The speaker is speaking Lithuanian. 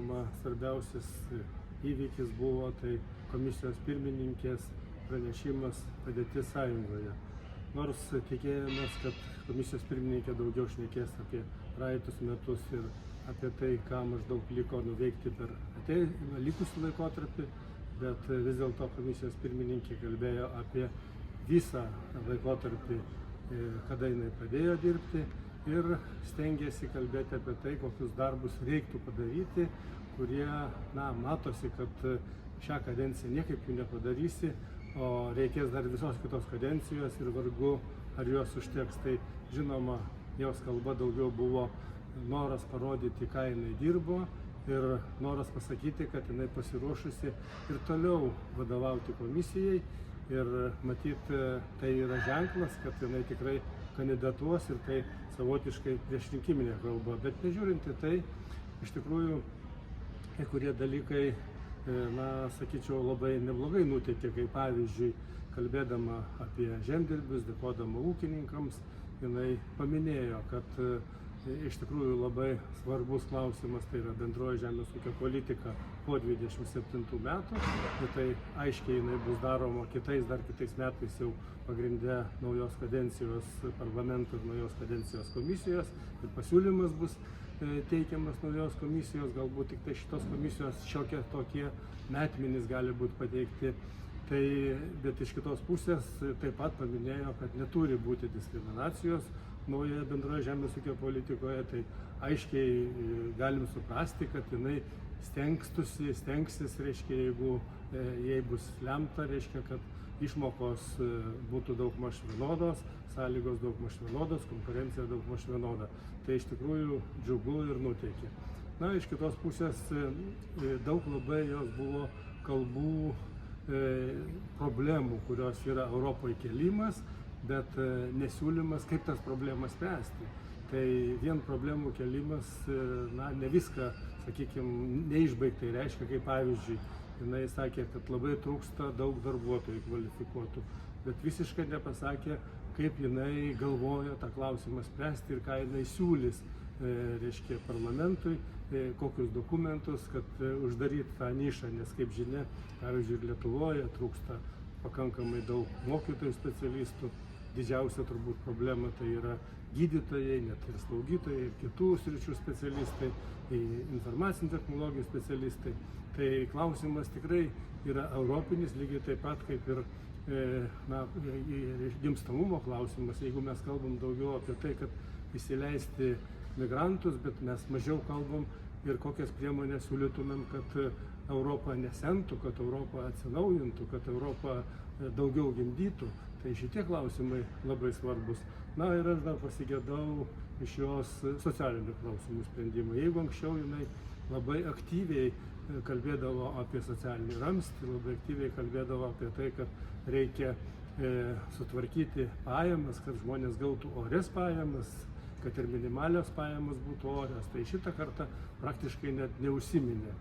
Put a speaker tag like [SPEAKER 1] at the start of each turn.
[SPEAKER 1] žinoma, svarbiausias įvykis buvo tai komisijos pirmininkės pranešimas padėtis sąjungoje. Nors tikėjomės, kad komisijos pirmininkė daugiau šnekės apie praeitus metus ir apie tai, ką maždaug liko nuveikti per likusį laikotarpį, bet vis dėlto komisijos pirmininkė kalbėjo apie visą laikotarpį, kada jinai pradėjo dirbti, ir stengėsi kalbėti apie tai, kokius darbus reiktų padaryti, kurie, matosi, kad šią kadenciją niekaip jų nepadarysi, o reikės dar visos kitos kadencijos ir vargu, ar jos užteks. Tai žinoma, jos kalba daugiau buvo noras parodyti, ką jinai dirbo, ir noras pasakyti, kad jinai pasiruošusi ir toliau vadovauti komisijai. Ir matyt, tai yra ženklas, kad jinai tikrai kandidatuos, ir tai savotiškai priešrinkiminė kalba. Bet nežiūrint į tai, iš tikrųjų, kai kurie dalykai, sakyčiau, labai neblogai nuteikė, kaip pavyzdžiui, kalbėdama apie žemdirbius, dėkodama ūkininkams, jinai paminėjo, kad iš tikrųjų labai svarbus klausimas tai yra bendroji žemės ūkio politika po 27 metų. Ir tai aiškiai jinai bus daroma dar kitais metais jau pagrinde naujos kadencijos parlamento ir naujos kadencijos komisijos. Ir pasiūlymas bus teikiamas naujos komisijos, galbūt tik tai šitos komisijos šiokie tokie metmenys gali būti pateikti. Bet iš kitos pusės taip pat paminėjo, kad neturi būti diskriminacijos naujoje bendroje žemės ūkio politikoje. Tai aiškiai galim suprasti, kad jinai stengsis, reiškia, jeigu jai bus lemta, reiškia, kad išmokos būtų daugmaž vienodos, sąlygos daugmaž vienodos, konkurencija daugmaž vienoda. Tai iš tikrųjų džiugu ir nuteikia. Iš kitos pusės daug labai jos buvo kalbų, problemų, kurios yra Europoje kėlimas, bet nesiūlymas, kaip tas problemas spręsti. Tai vien problemų kėlimas, ne viską, sakykime, neišbaigtai reiškia, kaip pavyzdžiui, jinai sakė, kad labai trūksta daug darbuotojų kvalifikuotų, bet visiškai nepasakė, kaip jinai galvoja tą klausimą spręsti ir ką jinai siūlys, reiškia, parlamentui, kokius dokumentus, kad uždaryti tą nišą, nes kaip žinia, pavyzdžiui, ir Lietuvoje trūksta pakankamai daug mokytojų specialistų. Didžiausia turbūt problema tai yra gydytojai, net ir slaugytojai, ir kitų sričių specialistai, informacinių technologijų specialistai. Tai klausimas tikrai yra europinis, lygiai taip pat kaip ir gimstamumo klausimas. Jeigu mes kalbam daugiau apie tai, kad įsileisti migrantus, bet mes mažiau kalbam ir kokias priemonės siūlytumėm, kad Europa nesentų, kad Europa atsinaujintų, kad Europa daugiau gimdytų. Tai šitie klausimai labai svarbus. Ir aš dar pasigėdau iš jos socialinių klausimų sprendimą. Jeigu anksčiau jinai labai aktyviai kalbėdavo apie socialinį ramstį, labai aktyviai kalbėdavo apie tai, kad reikia sutvarkyti pajamas, kad žmonės gautų orias pajamas, kad ir minimalios pajamos būtų orios, tai šitą kartą praktiškai net neužsiminė.